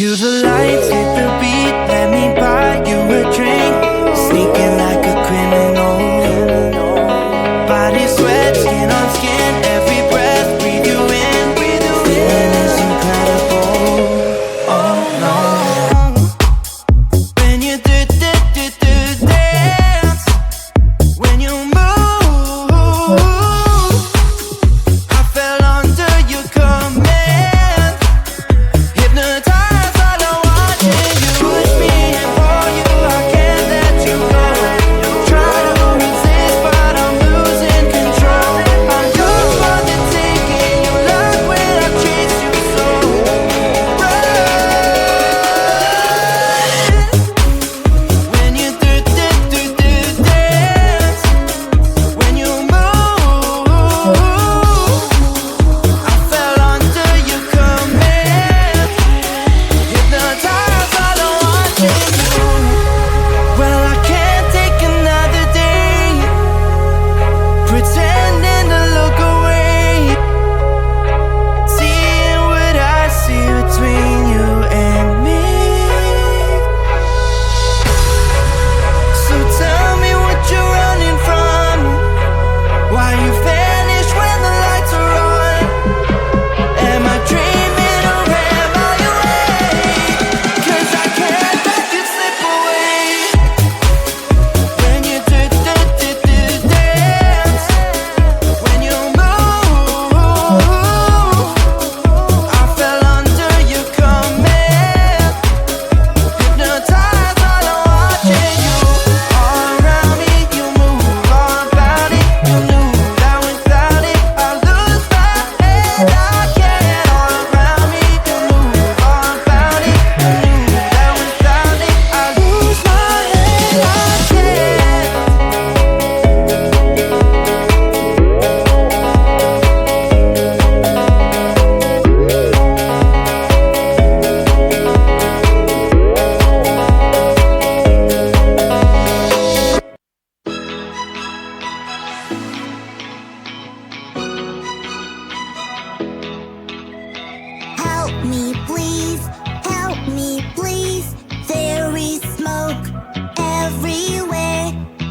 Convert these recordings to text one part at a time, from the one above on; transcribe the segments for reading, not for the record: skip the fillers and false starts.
Cue the lights, hit the beat, let me buy you a drink. Sneaking like a criminal. Body sweat, skin on skin, every breath, breathe you in. Feeling is incredible. Oh no. When you dance, when you move, I fell under your command. Hypnotized while I'm watching you. Push me and pull you, I can't let you go. Try to resist, but I'm losing control. I'm yours for the taking. You love when I chase you so. When you dance, when you move, I fell under your command. Hypnotized while I'm watching you. Well, I can't take another day pretending to look away, seeing what I see between you and me. So tell me what you're running from, why you vanish when the lights are on. Am I dreaming or am I awake? 'Cause I can't let you slip away. When you dance, when you move, I fell under your command. Hypnotized while I'm watching you. All around me, you move, all about it. You knew that without it, I lose my head. I can't. All around me, you move, all about it. You knew that without it, I lose my head. I can't. Help me, please. Help me, please. There is smoke everywhere.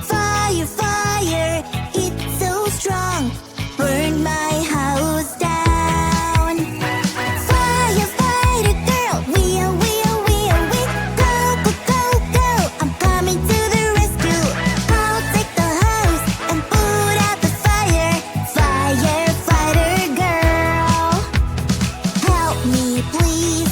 Fire, fire, it's so strong. Burn my house down. Firefighter girl, we. Go, go, go, go. I'm coming to the rescue. I'll take the hose and put out the fire. Firefighter girl. Help me, please.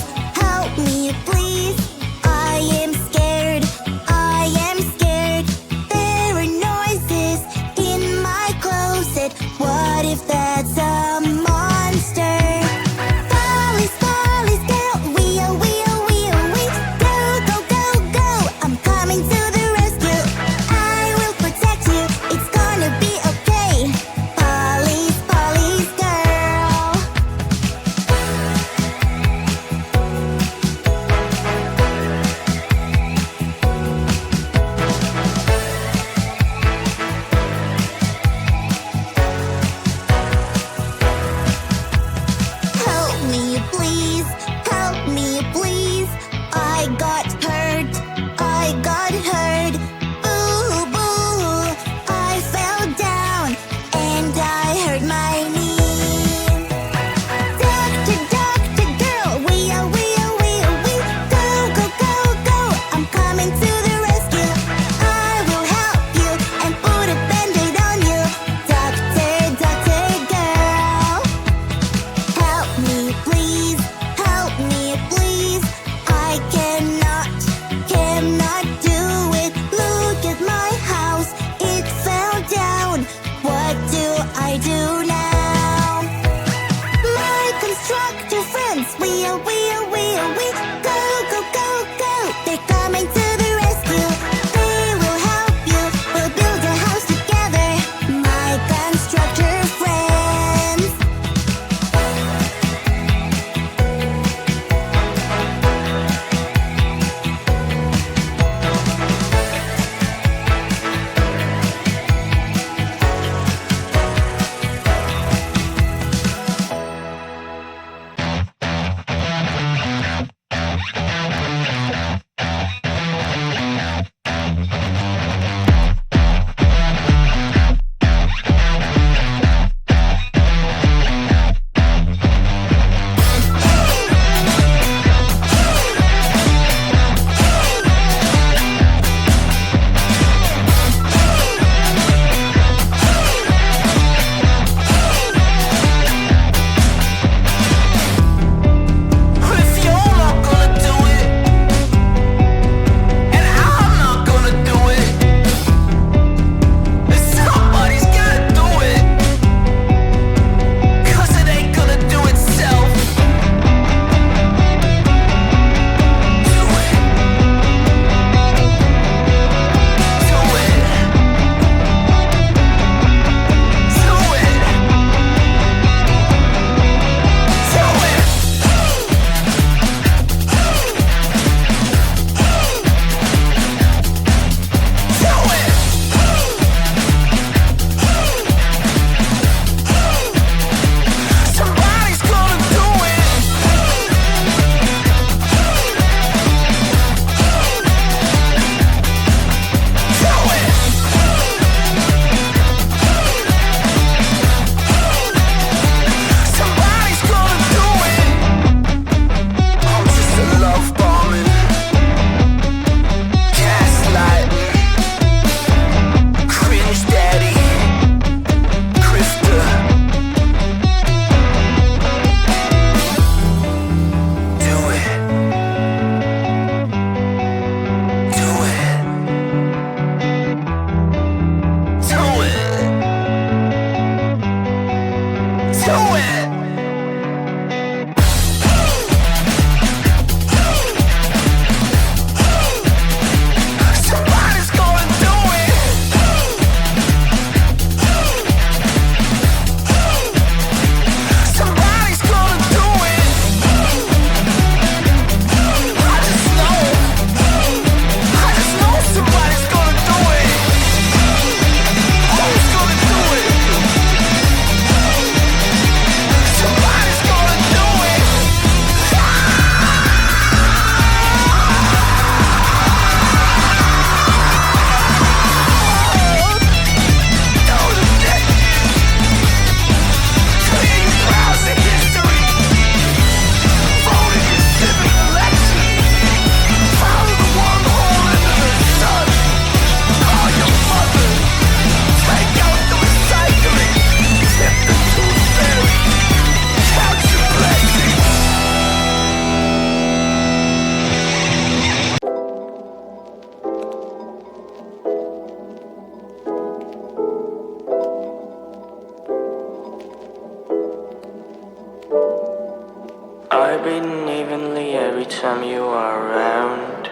evenly every time you are around.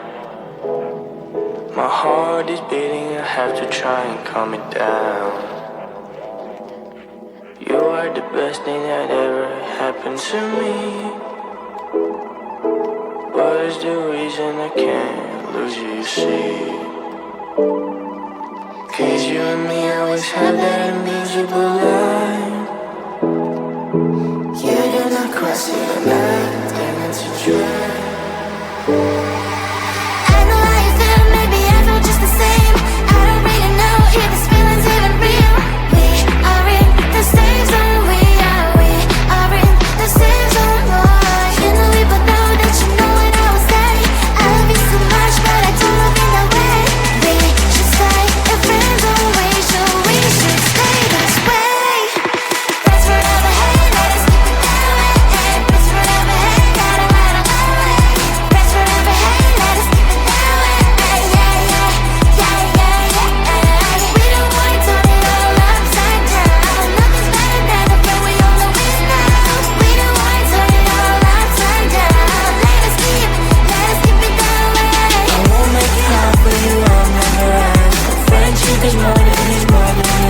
My heart is beating, I have to try and calm it down. You are the best thing that ever happened to me. What is the reason I can't lose you, you see? Cause you and me always have that invisible line. Yeah, you're not crossing the line, and it's a drag. I know how you feel, maybe I feel just the same. I don't really know if this feeling's even real. We are in the same zone, we are in the same zone, boy. You know we both know that you know what I would say. I love you so much, but I don't love you that way. We should stay in friends always, so we should stay this way. Friends forever, hey, let us keep it that way. Friends forever, hey, gotta ride on my way. Friends forever, hey, let us keep it that way. We don't wanna turn it all upside down. Nothing's better than a friend we all always know. We don't wanna turn it all upside down. Let us keep it that way. I won't make it hard for you, I'll never ask. Friendship is more than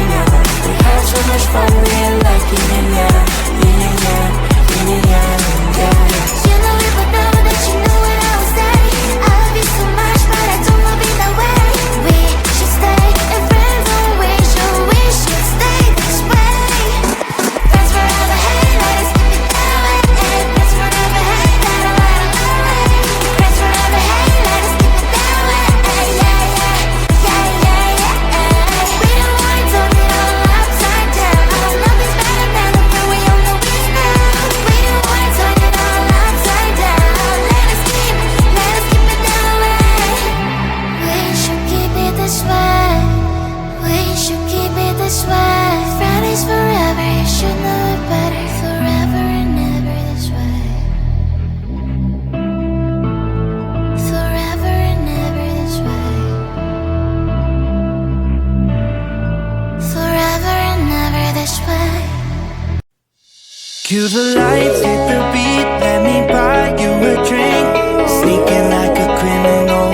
enough. We have so much fun, we ain't like yin and yang, yin and yang, yin and yang, yeah. You know we both know that you know what I would say. I love you so much, but I don't love you that way. We should stay in friends always, so we should stay this way. Friends forever, hey, let us keep it that way. Friends forever, hey, gotta ride on my way. Friends forever, hey, let us keep it that way. We don't wanna turn it all upside down. Nothing's better than the friend we all always know. We don't wanna turn it all upside down. Let us keep it that way. We should keep it this way. We should keep it this way. Fridays forever, you should know it better. Forever and ever this way. Forever and ever this way. Forever and ever this way. Cue the lights, hit the beat, let me buy you a drink. Sneaking like a criminal.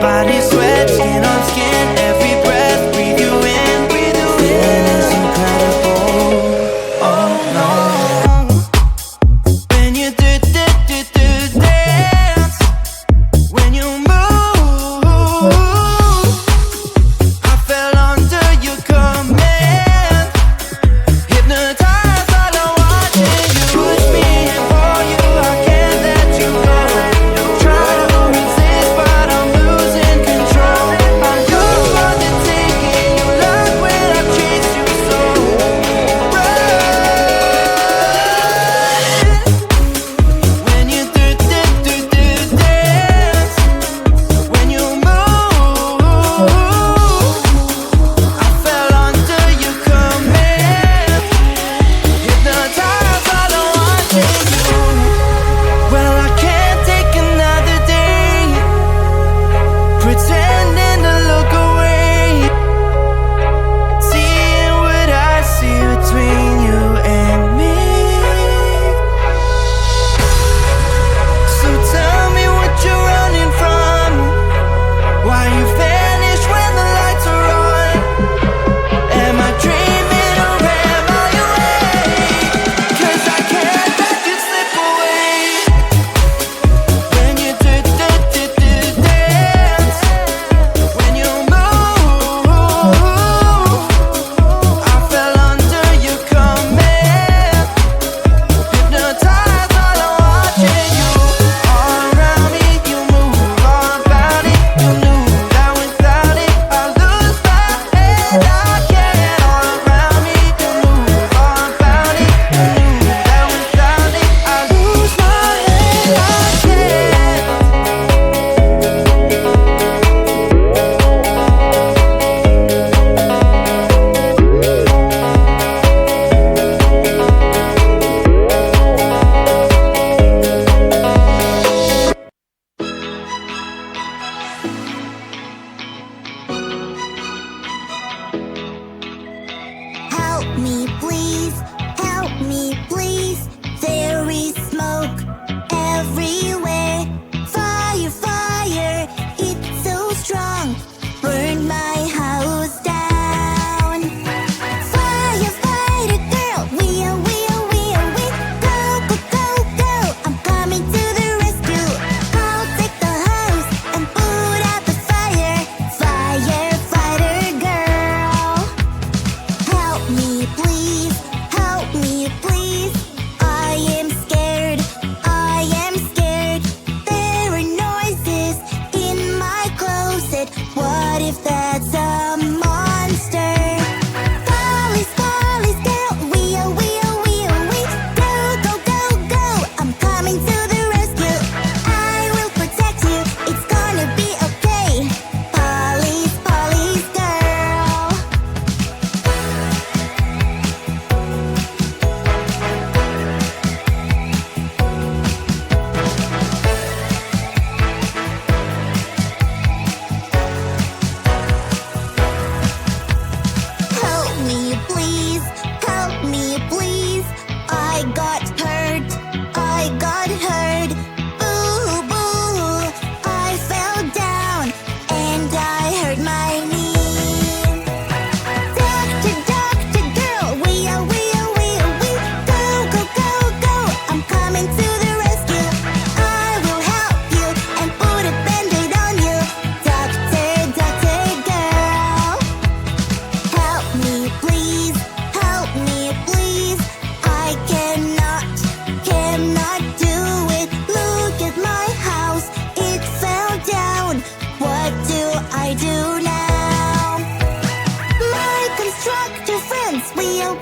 Body sweat, skin on skin, every breath, breathe you in, breathe you in. Feeling is incredible, oh no. When you do dance, when you move, I fell under your command. Hypnotized, all I watching you push me and pull truck, two friends, we are